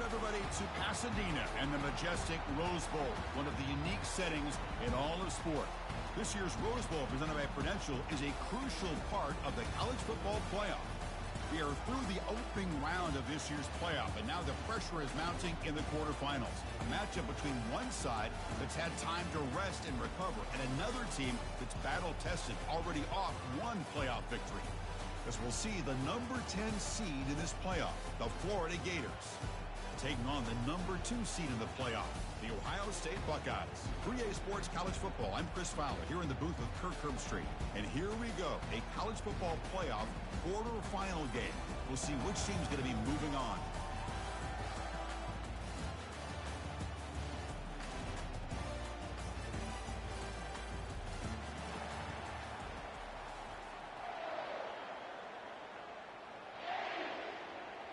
everybody, to Pasadena and the majestic Rose Bowl, one of the unique settings in all of sport. This year's Rose Bowl, presented by Prudential, is a crucial part of the college football playoff. We are through the opening round of this year's playoff, and now the pressure is mounting in the quarterfinals. A matchup between one side that's had time to rest and recover, and another team that's battle-tested, already off one playoff victory. As we'll see the number 10 seed in this playoff, the Florida Gators, taking on the number 2 seed in the playoff, the Ohio State Buckeyes. 3A Sports College Football. I'm Chris Fowler here in the booth with Kirk Herbstreit. And here we go, a college football playoff quarterfinal game. We'll see which team's going to be moving on.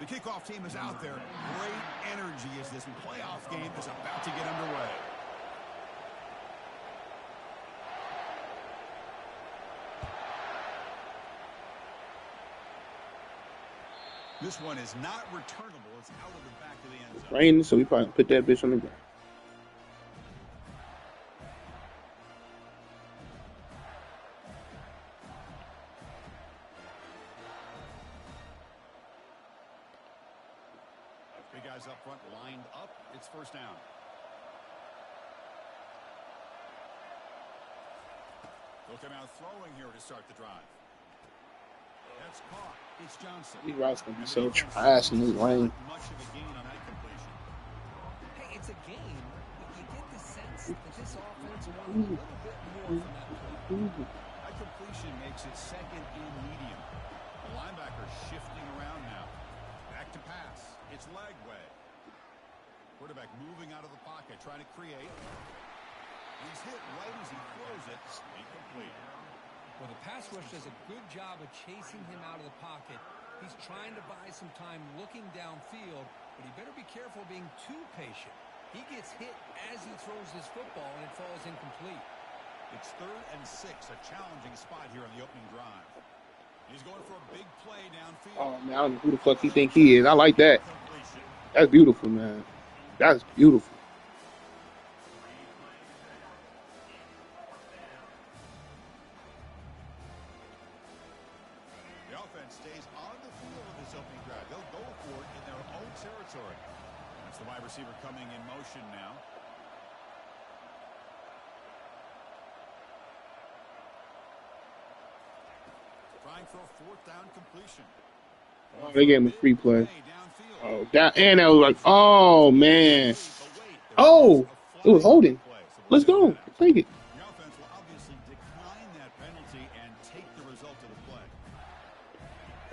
The kickoff team is out there. Great energy as this playoff game is about to get underway. This one is not returnable. It's out of the back of the end zone. Rain, so we probably put that bitch on the ground. Big guys up front lined up. It's first down. They'll come out throwing here to start the drive. That's caught. It's Johnson. These routes gonna be so trash in this rain. Much of a gain on that completion. Hey, it's a game, but you get the sense that this offense wanted a little bit more from that play. That completion makes it second and medium. The linebacker shifting around now. Back to pass. It's leg way. Quarterback moving out of the pocket, trying to create. He's hit right as he throws it. Incomplete. Well, the pass rush does a good job of chasing him out of the pocket. He's trying to buy some time looking downfield, but he better be careful being too patient. He gets hit as he throws this football, and it falls incomplete. It's 3rd and 6, a challenging spot here on the opening drive. He's going for a big play downfield. Oh, man, I don't know who the fuck he think he is. I like that. That's beautiful, man. That's beautiful. The offense stays on the field of this opening drive. They'll go for it in their own territory. That's the wide receiver coming in motion now. Trying for a 4th down completion. Oh, they gave him a free play. Oh, that, and that was like, oh, man. Oh, it was holding. Let's go. Take it. The offense will obviously decline that penalty and take the result of the play.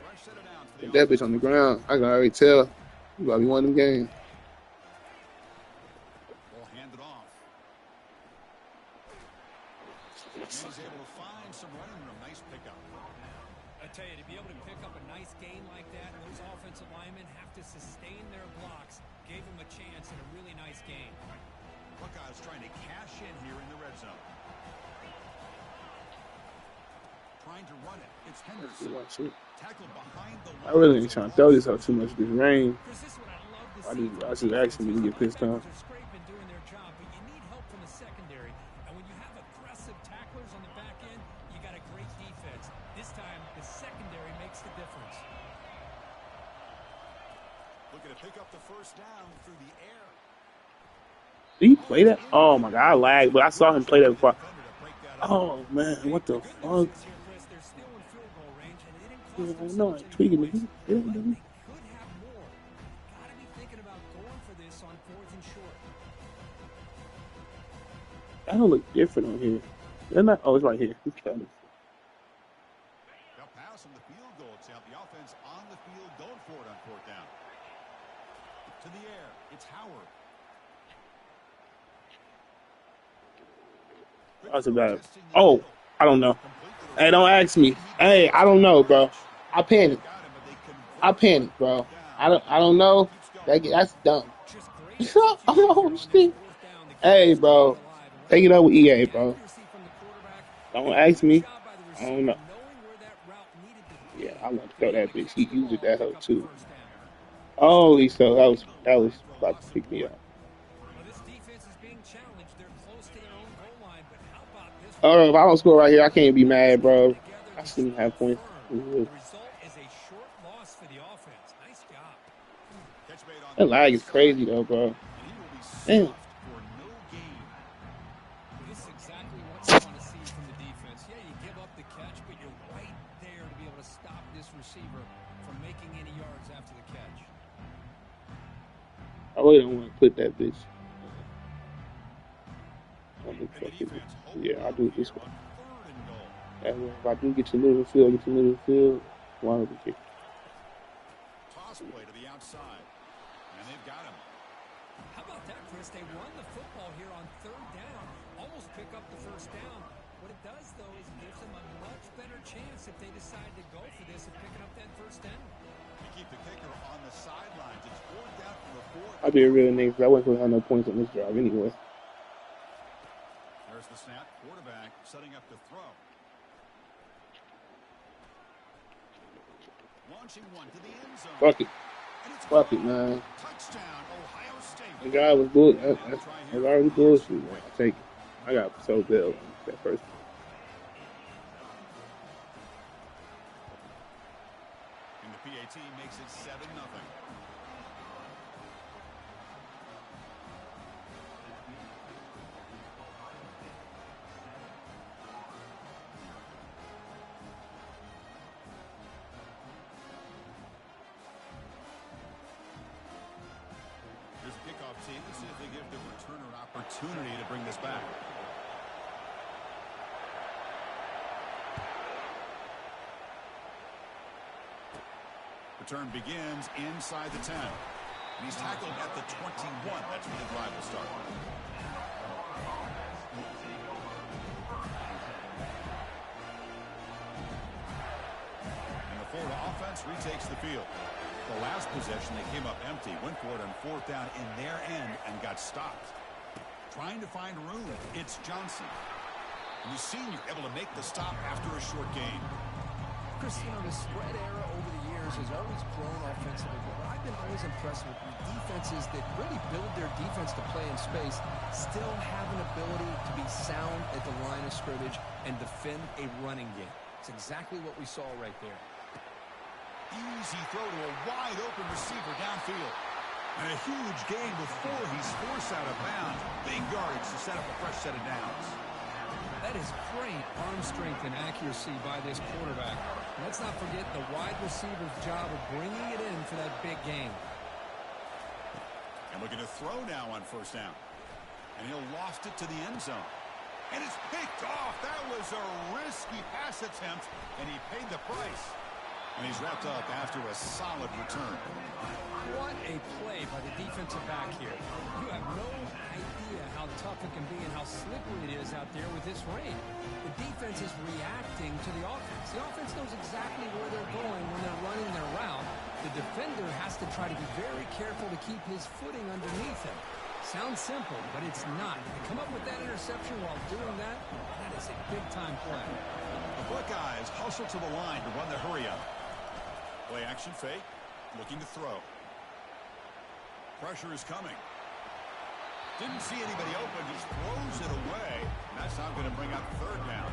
Fresh set of downs for the Get that bitch on the ground. I can already tell. You probably won them games. Ball handed off. He's able to find some running room. Nice pickup. I tell you, to be able to pick up a nice gain like that, those offensive linemen have to sustain their blocks. Gave them a chance in a really nice game. Buckeyes trying to cash in here in the red zone. Trying to run it. It's Henderson. Tackled behind the line. I really ain't trying to throw this out too much this rain. Chris, this is what I love to I see. just asking me to get pissed off. They're scraping, doing their job, but you need help from the secondary. And when you have aggressive tacklers on the back end, you got a great defense. This time, the secondary makes the difference. Looking to pick up the first down through the air. Did he play that? Oh, my God. I lagged, but I saw him play that before. Oh, man. What the fuck? They're still in field goal range, and it didn't cost them No, I'm tweaking it. They could have more. Got to be thinking about going for this on 4th and short. That don't look different on here. They're not. Oh, it's right here. It's kind of. They'll pass on the field goal attempt. The offense on the field going for it on 4th down. To the air. It's Howard. That's about it. Oh, I don't know. Hey, don't ask me. Hey, I don't know, bro. I panicked. Bro. I don't know. That's dumb. Oh, shit. Hey, bro. Take it up with EA, bro. Don't ask me. I don't know. Yeah, I want to throw that bitch. He used it that hoe, too. Holy, so that was about to pick me up. Well, this defense is being challenged. They're close to their own goal line, but how about this one? Oh, if I don't score right here, I can't be Guys mad, keeping bro. together. I They shouldn't stand have points. firm. The result is a short loss for the offense. Nice job. Catch made on the That lag right is side, crazy though, bro. and he will be Damn. stuffed for no gain. Well, this is exactly what you want to see from the defense. Yeah, you give up the catch, but you're right there to be able to stop this receiver from making any yards after the catch. I really don't want to put that bitch. I'm gonna And the fucking defense hold yeah. I'll up do it here this way. on 3rd and goal. That way, if I do get to the middle of the field, why don't we kick? Toss play to the outside, and they've got him. How about that, Chris? They run the football here on 3rd down, almost pick up the 1st down. What it does, though, is it gives them a much better chance if they decide to go for this of picking up that 1st down. You keep the kicker on the sidelines. It's 4th down from the 4th. I'll be a real nigga because I wasn't gonna have no points on this drive anyway. There's the snap. Quarterback setting up to throw. Launching one to the end zone. Fuck it, And it's fuck it, caught. man. Touchdown, Ohio State. The guy was bull. And That's they'll try that's here already for the bullshit, extra man. point. I take it. I got so good that first. And the PAT makes it 7-0. Here's the kickoff team. Let's see if they give the returner an opportunity to bring this back. Return begins inside the 10. And he's tackled at the 21. That's where the drive will start. And the Florida offense retakes the field. The last possession, they came up empty, went for it on 4th down in their end and got stopped. Trying to find room, it's Johnson. And the senior able to make the stop after a short gain. Chris, the spread era over the years has always grown offensively, but what I've been always impressed with defenses that really build their defense to play in space still have an ability to be sound at the line of scrimmage and defend a running game. It's exactly what we saw right there. Easy throw to a wide-open receiver downfield. And a huge gain before he's forced out of bounds. Big yardage to set up a fresh set of downs. That is great arm strength and accuracy by this quarterback. And let's not forget the wide receiver's job of bringing it in for that big game. And looking to throw now on 1st down. And he'll loft it to the end zone. And it's picked off. That was a risky pass attempt, and he paid the price. And he's wrapped up after a solid return. What a play by the defensive back here. You have no idea how tough it can be and how slippery it is out there with this rain. The defense is reacting to the offense. The offense knows exactly where they're going when they're running their route. The defender has to try to be very careful to keep his footing underneath him. Sounds simple, but it's not. To come up with that interception while doing that, that is a big-time play. The Buckeyes hustle to the line to run the hurry-up. Play action fake, looking to throw. Pressure is coming. Didn't see anybody open, just throws it away. That's not going to bring up 3rd down.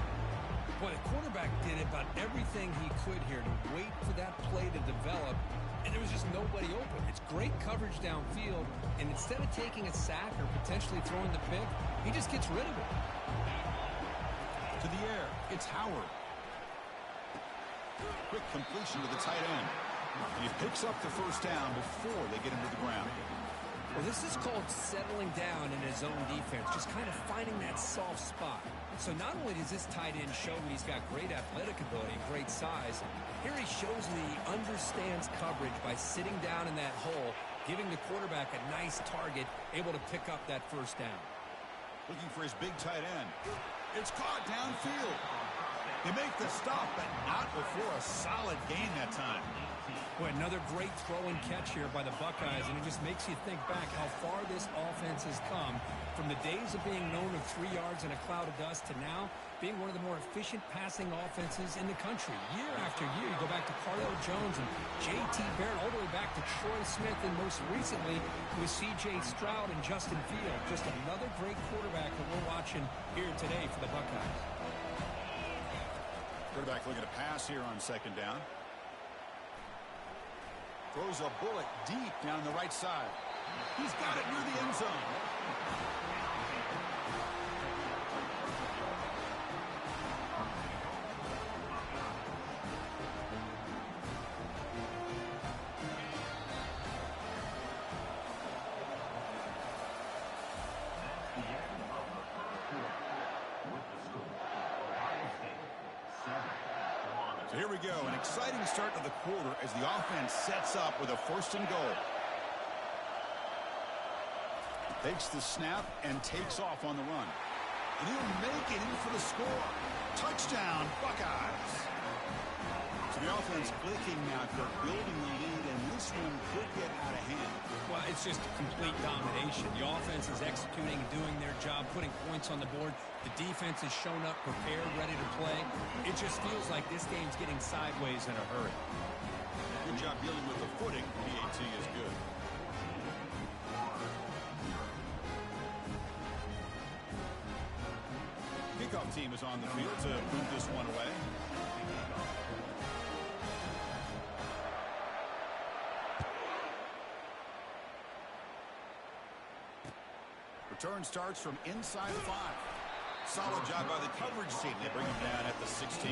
Boy, the quarterback did about everything he could here to wait for that play to develop, and there was just nobody open. It's great coverage downfield, and instead of taking a sack or potentially throwing the pick, he just gets rid of it. To the air, it's Howard. Quick completion to the tight end. And he picks up the 1st down before they get him to the ground. Well, this is called settling down in his own defense, just kind of finding that soft spot. So not only does this tight end show that he's got great athletic ability and great size, here he shows that he understands coverage by sitting down in that hole, giving the quarterback a nice target, able to pick up that 1st down. Looking for his big tight end. It's caught downfield. They make the stop, but not before a solid gain that time. Boy, another great throw and catch here by the Buckeyes, and it just makes you think back how far this offense has come from the days of being known of 3 yards and a cloud of dust to now being one of the more efficient passing offenses in the country. Year after year, you go back to Cardale Jones and J.T. Barrett, all the way back to Troy Smith, and most recently with C.J. Stroud and Justin Fields. Just another great quarterback that we're watching here today for the Buckeyes. Quarterback looking to pass here on second down. Throws a bullet deep down the right side. He's got it near the end zone. So here we go, an exciting start to the quarter as the offense sets up with a 1st and goal. Takes the snap and takes off on the run. And he'll make it in for the score. Touchdown, Buckeyes. So the offense clicking now, they're building the lead, and this one could get out of hand. Well, it's just complete domination. The offense is executing and doing their job, putting points on the board. The defense has shown up, prepared, ready to play. It just feels like this game's getting sideways in a hurry. Good job dealing with the footing. PAT is good. Kickoff team is on the field to move this one away. Return starts from inside the 5. Solid job by the coverage team. They bring him down at the 16.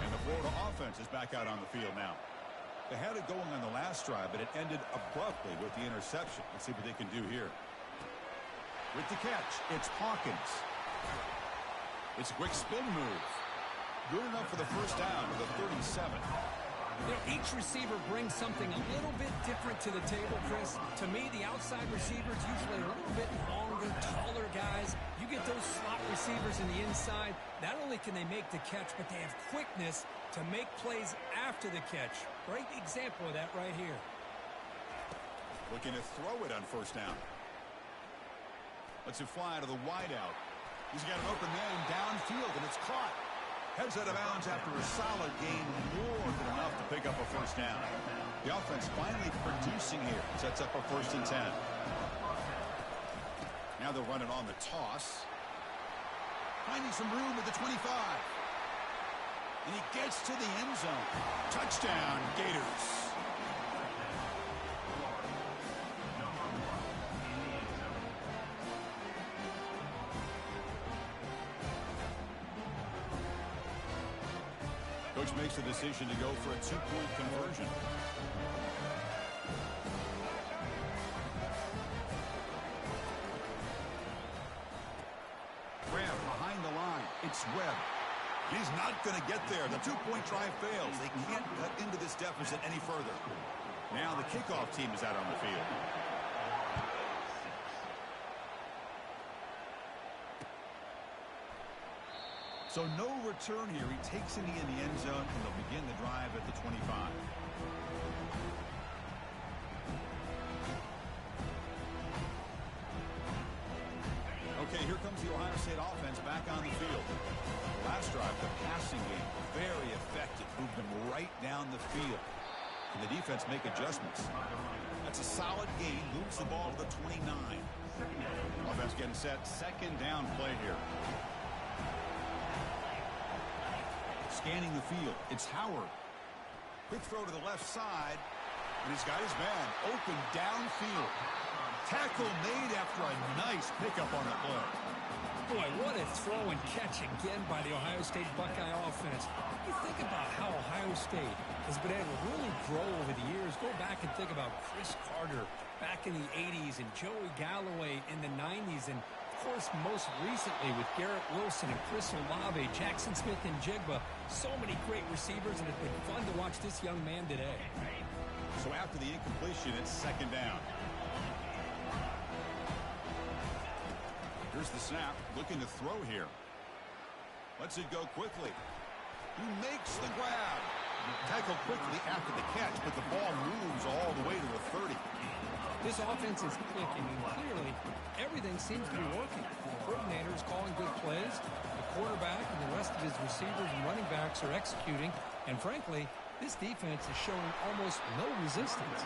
And the Florida offense is back out on the field now. They had it going on the last drive, but it ended abruptly with the interception. Let's see what they can do here. With the catch, it's Hawkins. It's a quick spin move. Good enough for the 1st down to the 37. You know, each receiver brings something a little bit different to the table, Chris. To me, the outside receivers usually a little bit longer, taller guys. You get those slot receivers in the inside. Not only can they make the catch, but they have quickness to make plays after the catch. Great example of that right here. Looking to throw it on 1st down. Lets it fly to the wideout. He's got an open man downfield, and it's caught. Heads out of bounds after a solid gain, more than enough to pick up a 1st down. The offense finally producing here. Sets up a 1st and 10. Now they'll run it on the toss. Finding some room at the 25. And he gets to the end zone. Touchdown, Gators. Coach makes the decision to go for a 2-point conversion. Webb behind the line. It's Webb. He's not going to get there. The 2-point try fails. They can't cut into this deficit any further. Now the kickoff team is out on the field. So no return here. He takes it in the end zone, and they'll begin the drive at the 25. Okay, here comes the Ohio State offense back on the field. Last drive, the passing game, very effective. Moved them right down the field. Can the defense make adjustments? That's a solid gain. Moves the ball to the 29. Offense getting set. 2nd down play here. Scanning the field. It's Howard. Quick throw to the left side. And he's got his man open downfield. Tackle made after a nice pickup on the play. Boy, what a throw and catch again by the Ohio State Buckeye offense. You think about how Ohio State has been able to really grow over the years. Go back and think about Chris Carter back in the 80s and Joey Galloway in the 90s. And, of course, most recently with Garrett Wilson and Chris Olave, Jackson Smith and Jigba. So many great receivers, and it's been fun to watch this young man today. So after the incompletion, it's second down. Here's the snap, looking to throw here. Lets it go quickly. He makes the grab. Tackled quickly after the catch, but the ball moves all the way to the 30. This offense is clicking, and clearly everything seems to be working. The coordinator is calling good plays. The quarterback and the rest of his receivers and running backs are executing. And frankly, this defense is showing almost no resistance.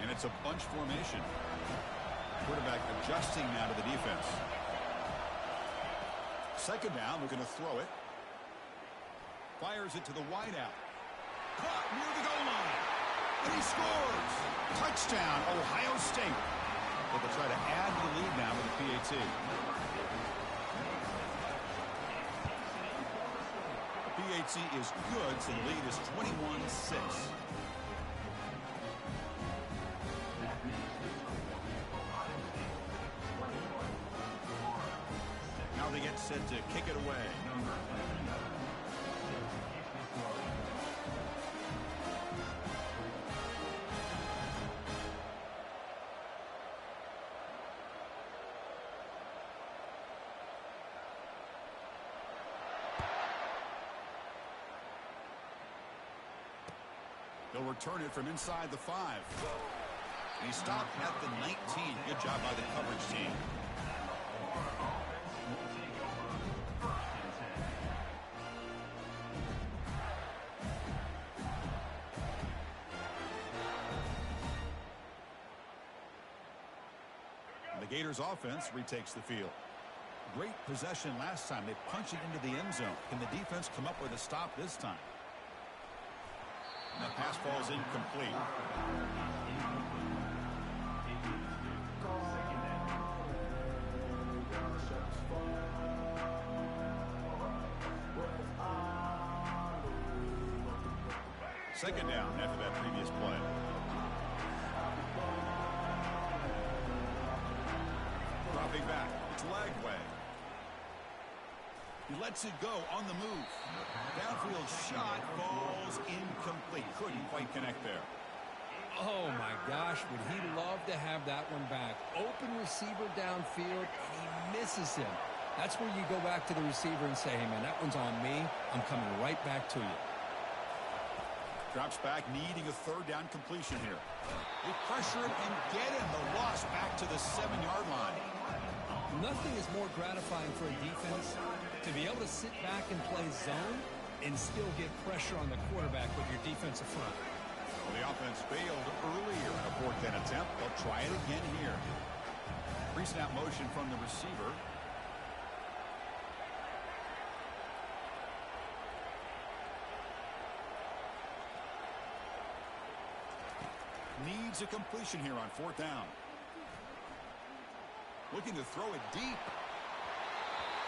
And it's a bunch formation. Quarterback adjusting now to the defense. Second down, we're going to throw it. Fires it to the wideout. Caught near the goal line. And he scores. Touchdown, Ohio State. But they'll try to add to the lead now with the PAT. PAT is good, so the lead is 21-6. Now they get set to kick it away. They'll return it from inside the 5. And he stopped at the 19. Good job by the coverage team. And the Gators offense retakes the field. Great possession last time. They punch it into the end zone. Can the defense come up with a stop this time? That pass falls incomplete. Second down after that previous play. Dropping back. It's Lagway. He lets it go on the move. Downfield shot falls incomplete. Couldn't quite connect there. Oh, my gosh, would he love to have that one back. Open receiver downfield, and he misses him. That's where you go back to the receiver and say, hey, man, that one's on me. I'm coming right back to you. Drops back, needing a third down completion here. They pressure him and get him. The loss back to the 7-yard line. Nothing is more gratifying for a defense to be able to sit back and play zone and still get pressure on the quarterback with your defensive front. Well, the offense failed earlier in a 4th-down attempt. They'll try it again here. Pre-snap motion from the receiver. Needs a completion here on 4th down. Looking to throw it deep.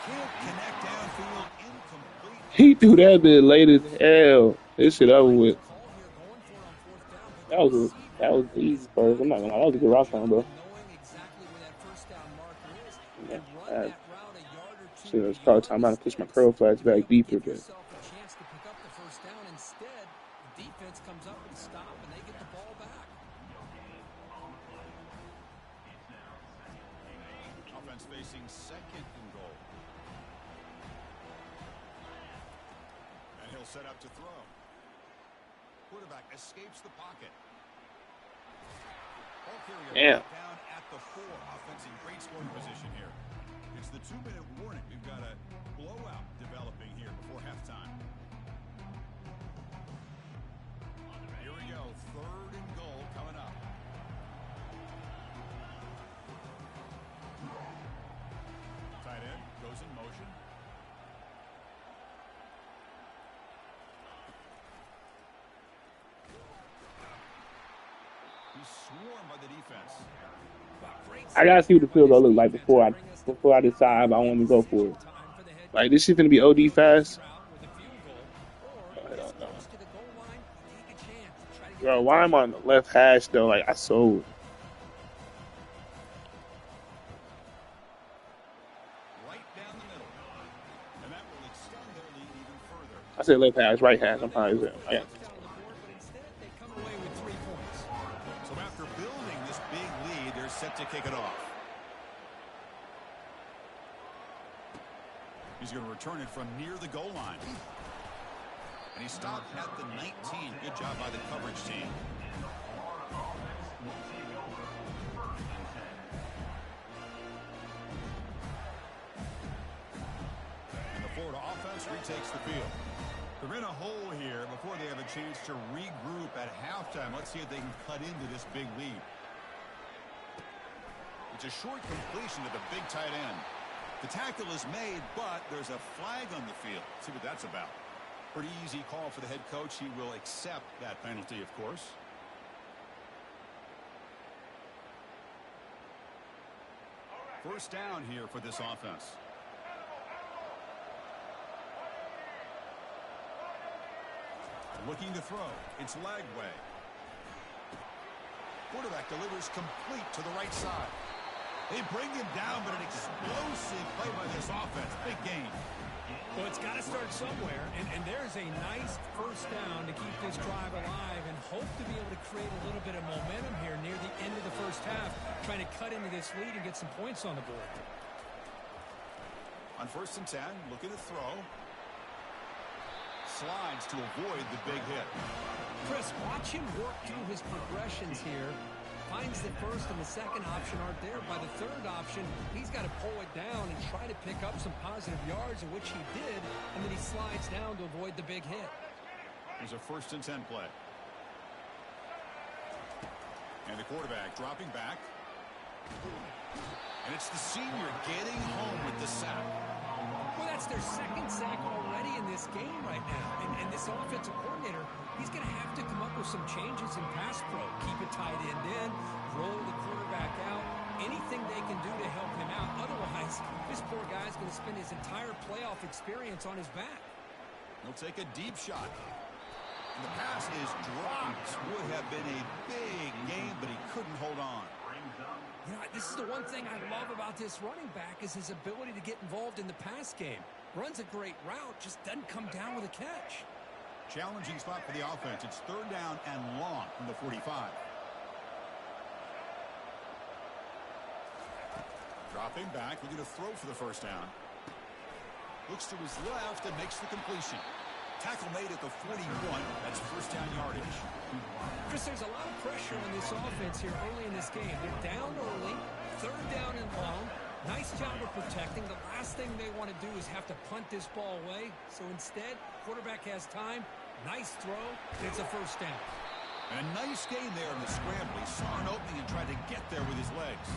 Can't connect downfield. Incomplete. He threw that bit late as hell. This shit over with. That was easy first. I'm not gonna lie. That was a good route on, bro. Shit, it's probably time out to push my curl flags back deeper, but Defense comes up and stop, and they get the ball back. Offense facing 2nd and goal. And he'll set up to throw. Quarterback escapes the pocket. Ball carrier down at the 4. Offense in great scoring position here. It's the 2-minute warning. We've got a blowout developing here before halftime. Here we go. 3rd and goal coming up. Tight end goes in motion. He's swarmed by the defense. I gotta see what the field goal look like before I decide if I want to go for it. Like, this shit gonna be OD fast. I don't know. Bro, why am I on the left hash though? Like, I sold. Right down the middle. And that will extend their lead even further. I said left hash, right hash. I'm probably saying. Yeah. Touchdown on the board, but instead they come away with 3 points. So after building this big lead, they're set to kick it off. He's going to return it from near the goal line. And he stopped at the 19. Good job by the coverage team. And the Florida offense retakes the field. They're in a hole here before they have a chance to regroup at halftime. Let's see if they can cut into this big lead. It's a short completion to the big tight end. The tackle is made, but there's a flag on the field. Let's see what that's about. Pretty easy call for the head coach. He will accept that penalty, of course. First down here for this offense. Looking to throw. It's Lagway. Quarterback delivers complete to the right side. They bring him down, but an explosive play by this offense. Big game. Well, it's got to start somewhere, and there's a nice first down to keep this drive alive and hope to be able to create a little bit of momentum here near the end of the first half, trying to cut into this lead and get some points on the board. On 1st and 10, looking to throw. Slides to avoid the big hit. Chris, watch him work through his progressions here. Finds the first and the second option aren't there. By the third option, he's got to pull it down and try to pick up some positive yards, of which he did, and then he slides down to avoid the big hit. There's a 1st and 10 play. And the quarterback dropping back. And it's the senior getting home with the sack. Well, that's their second sack already in this game right now. And this offensive coordinator, he's going to have to come up with some changes in pass pro. Keep it tight end in, roll the quarterback out, anything they can do to help him out. Otherwise, this poor guy's going to spend his entire playoff experience on his back. He'll take a deep shot. And the pass is dropped. Would have been a big game, but he couldn't hold on. You know, this is the one thing I love about this running back is his ability to get involved in the pass game. Runs a great route, just doesn't come down with a catch. Challenging spot for the offense. It's 3rd down and long from the 45. Dropping back, looking to throw for the first down. Looks to his left and makes the completion. Tackle made at the 41. That's 1st down yardage. Chris, there's a lot of pressure on this offense here early in this game. They're down early, 3rd down and long. Nice job of protecting. The last thing they want to do is have to punt this ball away. So instead, quarterback has time. Nice throw. It's a 1st down. And a nice gain there in the scramble. He saw an opening and tried to get there with his legs.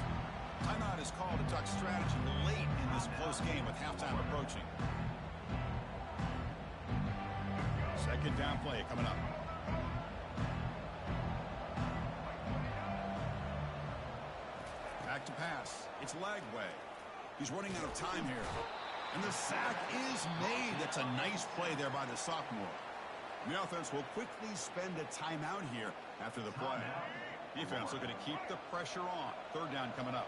Timeout is called to talk strategy late in this close game with halftime approaching. 2nd down play coming up. Back to pass. It's Lagway. He's running out of time here. And the sack is made. That's a nice play there by the sophomore. The offense will quickly spend a timeout here after the play. Defense looking to keep the pressure on. 3rd down coming up.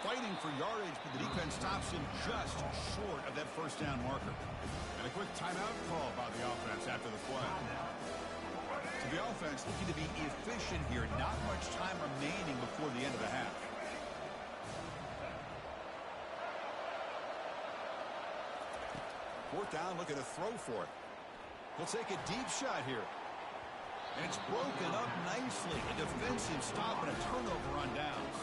Fighting for yardage, but the defense stops him just short of that 1st down marker. And a quick timeout call by the offense after the play. So the offense looking to be efficient here. Not much time remaining before the end of the half. Fourth down, looking to throw for it. He'll take a deep shot here. And it's broken up nicely. A defensive stop and a turnover on downs.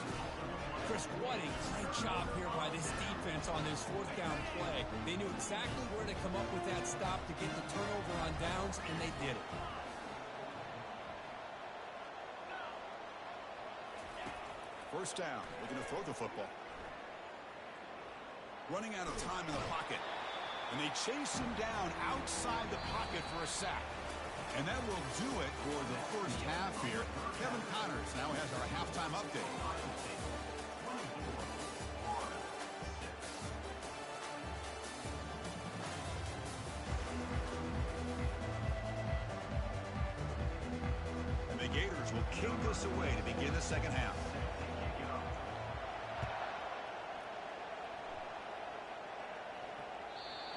Chris, what a great job here by this defense on this 4th down play. They knew exactly where to come up with that stop to get the turnover on downs, and they did it. First down, looking to throw the football. Running out of time in the pocket. And they chase him down outside the pocket for a sack. And that will do it for the first half here. Kevin Connors now has our halftime update. And the Gators will kick this us away to begin the second half.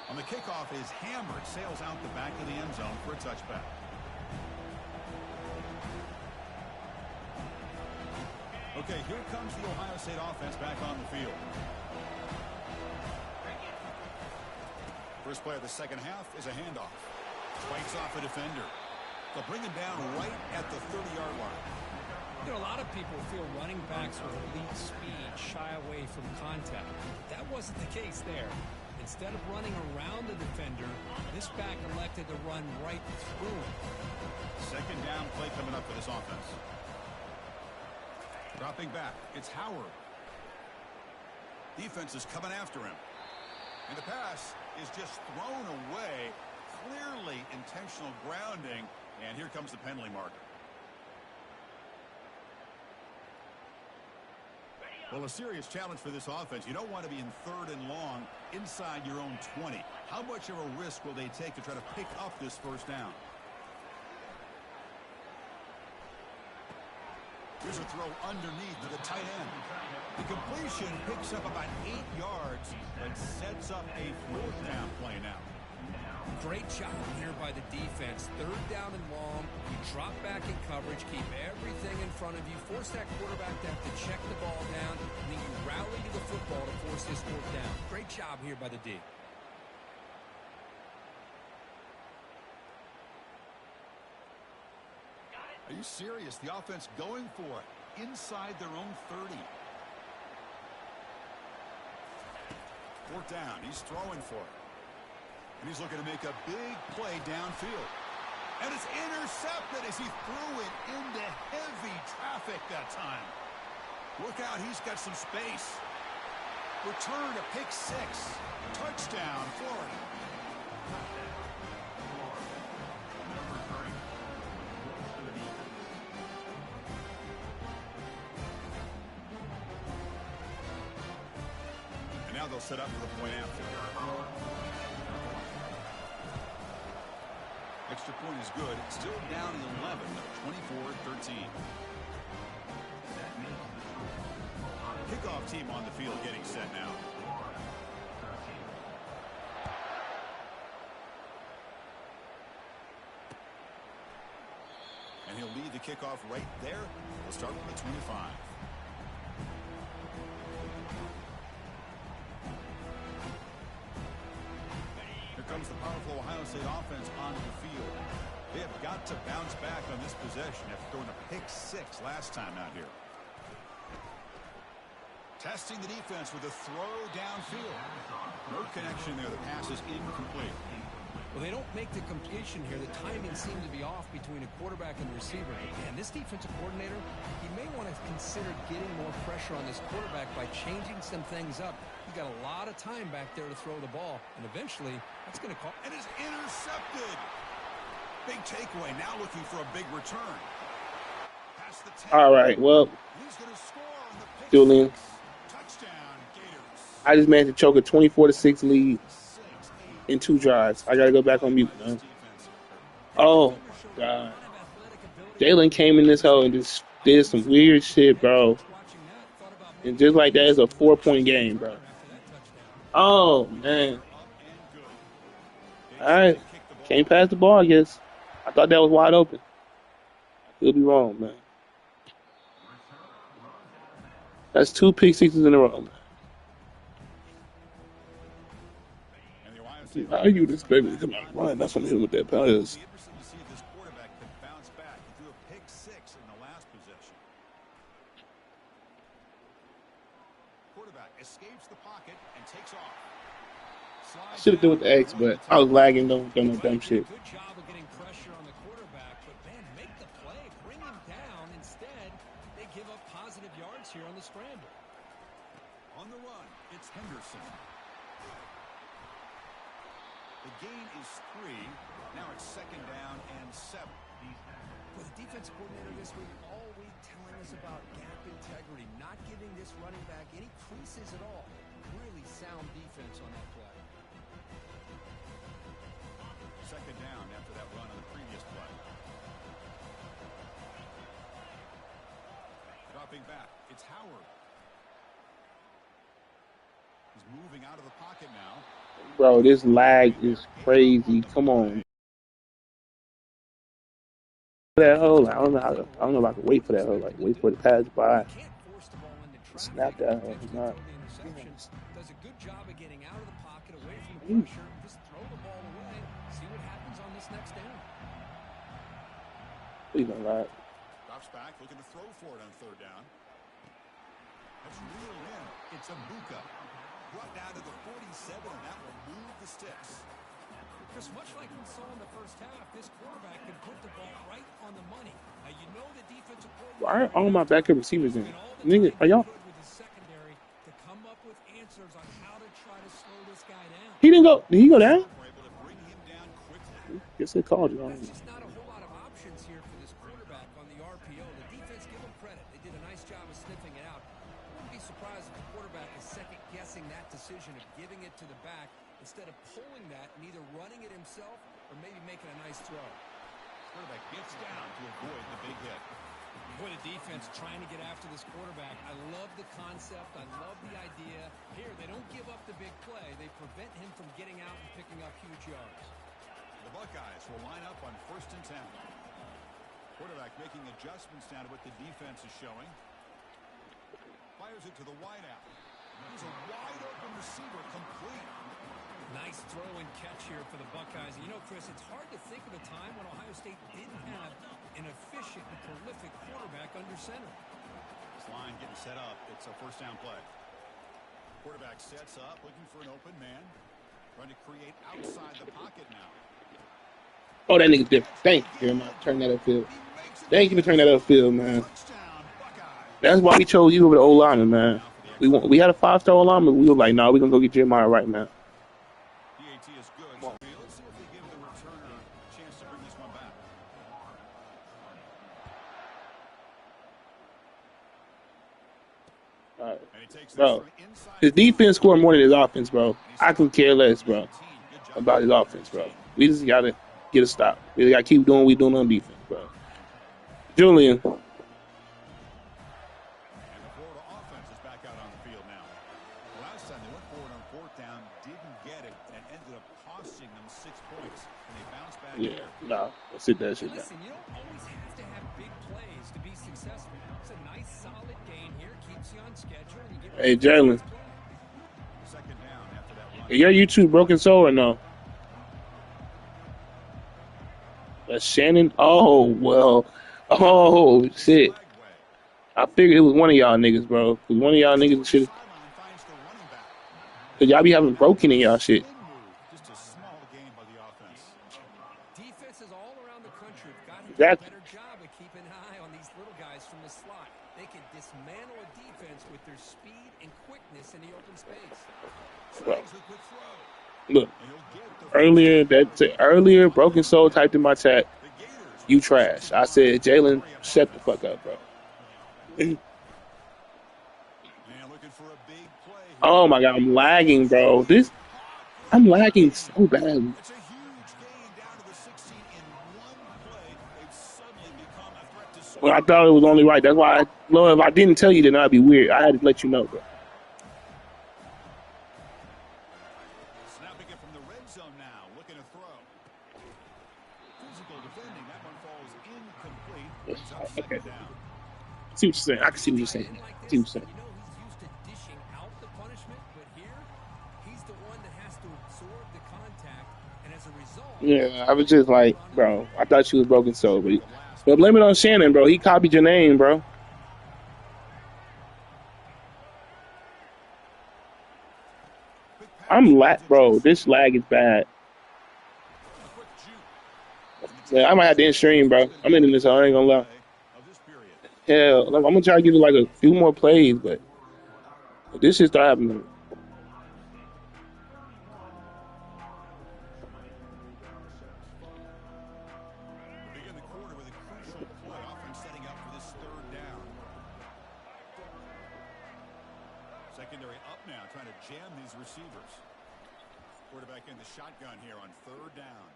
On the kickoff, it is hammered, sails out the back of the end zone for a touchback. Okay, here comes the Ohio State offense back on the field. First play of the second half is a handoff. Fights off a defender. They'll bring him down right at the 30-yard line. You know, a lot of people feel running backs with elite speed shy away from contact. That wasn't the case there. Instead of running around the defender, this back elected to run right through him. Second down play coming up for this offense. Dropping back, it's Howard. Defense is coming after him. And the pass is just thrown away. Clearly intentional grounding. And here comes the penalty marker. Well, a serious challenge for this offense. You don't want to be in 3rd and long inside your own 20. How much of a risk will they take to try to pick up this first down? Here's a throw underneath to the tight end. The completion picks up about 8 yards and sets up a 4th down play now. Great job here by the defense. 3rd down and long. You drop back in coverage, keep everything in front of you, force that quarterback to have to check the ball down, and then you rally to the football to force this 4th down. Great job here by the D. Are you serious? The offense going for it inside their own 30. 4th down. He's throwing for it. And he's looking to make a big play downfield. And it's intercepted as he threw it into heavy traffic that time. Look out, he's got some space. Return to pick 6. Touchdown, Florida. And now they'll set up for the point after. Extra point is good. Still down 11, 24-13. Kickoff team on the field getting set now. And he'll lead the kickoff right there. We'll start with the 25. Comes the powerful Ohio State offense onto the field. They have got to bounce back on this possession after throwing a pick 6 last time out here. Testing the defense with a throw downfield. No connection there. The pass is incomplete. Well, they don't make the completion here. The timing seemed to be off between a quarterback and the receiver. And this defensive coordinator, he may want to consider getting more pressure on this quarterback by changing some things up. He got a lot of time back there to throw the ball. And eventually, that's going to call. And it's intercepted. Big takeaway. Now looking for a big return. Past the 10. All right, well, He's going to score on the pick Julian, 6. Touchdown, Gators. I just managed to choke a 24-6 lead in 2 drives. I got to go back on mute, man. Oh, God. Jalen came in this hole and just did some weird shit, bro. And just like that, it's a 4-point game, bro. Oh, man. All right. Can't pass the ball, I guess. I thought that was wide open. I could be wrong, man. That's 2 pick sixes in a row, man. How you expect me to come out and run? That's what I'm hitting with that pass. It'll be interesting to see if this quarterback can bounce back. He threw a pick 6 in the last possession. Quarterback escapes the pocket and takes off. I should have done with the X, but I was lagging, don't no dumb shit. Good job of getting pressure on the quarterback, but man, make the play, bring him down. Instead, they give up positive yards here on the scramble. On the run, it's Henderson. The gain is 3. Now it's 2nd down and 7. With the defensive coordinator this week all week telling us about gap integrity, not giving this running back any creases at all. Really sound defense on that play. 2nd down after that run on the previous play. Stepping back, it's Howard. He's moving out of the pocket now. Bro, this lag is crazy. Come on. That hole. I don't know. I don't know if I can wait for that hole. Like wait for it to pass by. Can't force the ball into Snap traffic. that hole. Tends to Not. throw the interception. Does a good job of getting out of the pocket, away from the Ooh. pressure. Just throw the ball away. See what happens on this next down. Please don't lie. Drops back, looking to throw for it on third down. That's reeled in. It's a Buka. Brought down to the 47, and that will move the sticks. Chris, much like we saw in the first half, this quarterback can put the ball right on the money. Now, you know the defensive Why are coordinator all my backup receivers in? and all the Nigga, time are he y'all? could with his secondary to come up with answers on how to try to slow this guy down. He didn't go. Did he go down? We're able to bring him down quickly. Guess they called you. There's just not a whole lot of options here for this quarterback on the RPO. The defense, give them credit. They did a nice job of sniffing it out. I wouldn't be surprised if the quarterback is second-guessing that decision of giving it to the back instead of pulling that and either running it himself or maybe making a nice throw. Quarterback gets down to avoid the big hit. Boy, the defense trying to get after this quarterback. I love the concept. I love the idea. Here, they don't give up the big play. They prevent him from getting out and picking up huge yards. The Buckeyes will line up on 1st and 10. Quarterback making adjustments down to what the defense is showing. Fires it to the wideout. There's a wide open receiver, complete. Nice throw and catch here for the Buckeyes. You know, Chris, it's hard to think of a time when Ohio State didn't have an efficient and prolific quarterback under center. This line getting set up. It's a 1st down play. Quarterback sets up, looking for an open man. Trying to create outside the pocket now. Oh, that nigga's different. Thank you, man. Turn that upfield. Thank you for turning that upfield, man. Touchdown, Buckeyes. That's why we chose you over the O-lineman, man. We had a 5-star O-lineman. We were like, no, we're going to go get Jeremiah right now. DAT is good. So let's see if they give the returner a chance to bring this one back. All right. And he takes this Bro, from inside his defense scored more than his offense, bro. I could care less, bro, about his offense, bro. We just got to get a stop. We got to keep doing what we're doing on defense, bro. Julian. And the Florida offense is back out on the field now. Last time they went forward on 4th down, didn't get it, and ended up costing them 6 points. And they bounced back Yeah, here. no. Sit that shit down. Listen, you don't always have to have big plays to be successful. It's a nice, solid gain here. Keeps you on schedule. And you get Hey, Jalen. 2nd down after that run. Is your YouTube broken soul or no? That's Shannon? Oh, well. Oh, shit. I figured it was one of y'all niggas, bro. Because one of y'all niggas should. Sideline finds the running back. Because y'all be having broken in y'all shit. Big move. Just a small gain by the offense. Defenses all around the country have got to do a Exactly. better job of keeping an eye on these little guys from the slot. They can dismantle a defense with their speed and quickness in the open space. Bro. Slides a quick throw. Look, And he'll get the earlier, Broken Soul typed in my chat, The Gators. you trash. I said, Jalen, shut the fuck up, bro. And looking for a big play here. Oh my God, I'm lagging, bro. I'm lagging so badly. It's a huge gain down to the 16 in one play. They've suddenly become a threat to score. Well, I thought it was only right. That's why, Lord, if I didn't tell you, then I'd be weird. I had to let you know, bro. Snapping it from the red zone now, looking to throw. Physical defending, that one falls incomplete. Brings up Okay. 2nd down. I see what you're saying. I can see what you're saying. Like I this, see what you're saying. you know he's used to dishing out the punishment, but here he's the one that has to absorb the contact, and as a result, Yeah, I was just like, bro, I thought she was Broken Soul, but blame it on Shannon, bro. He copied your name, bro. Bro. This lag is bad. Quick juke. Yeah, I might have to end stream, bro. I'm in this. I ain't gonna lie. Of this period. Hell, like, I'm gonna try to give it like a few more plays, but if this shit start happening. Begin the quarter with a crucial play. Offense setting up for this 3rd down. Secondary up now, trying to jam these receivers. Quarterback in the shotgun here on 3rd down.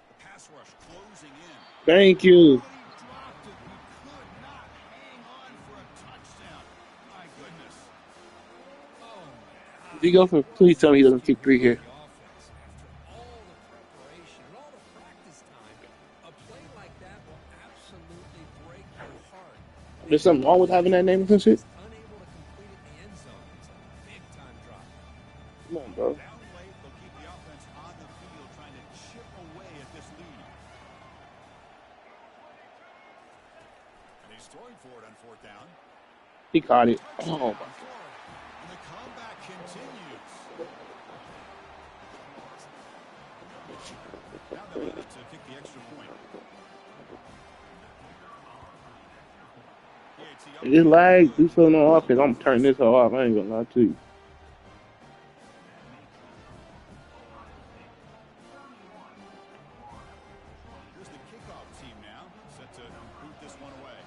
The pass rush closing in. Thank you. But he dropped it. He could not hang on for a touchdown. If he go for, please tell me he doesn't kick three here. The offense, after all the preparation and all the practice time, a play like that will absolutely break your heart. There's something wrong with having that name and some shit. He's unable to complete it in the end zone. It's a big-time drop. Come on, bro. Down late, they'll keep the offense on the field trying to chip away at this lead. And he's throwing for it on fourth down. He caught it. Oh my. And the comeback continues. Now they'll have to kick the extra point. If this lag do something on offense, I'm gonna turn this hoe off. I ain't gonna lie to you. Here's the kickoff team now, set to boot this one away.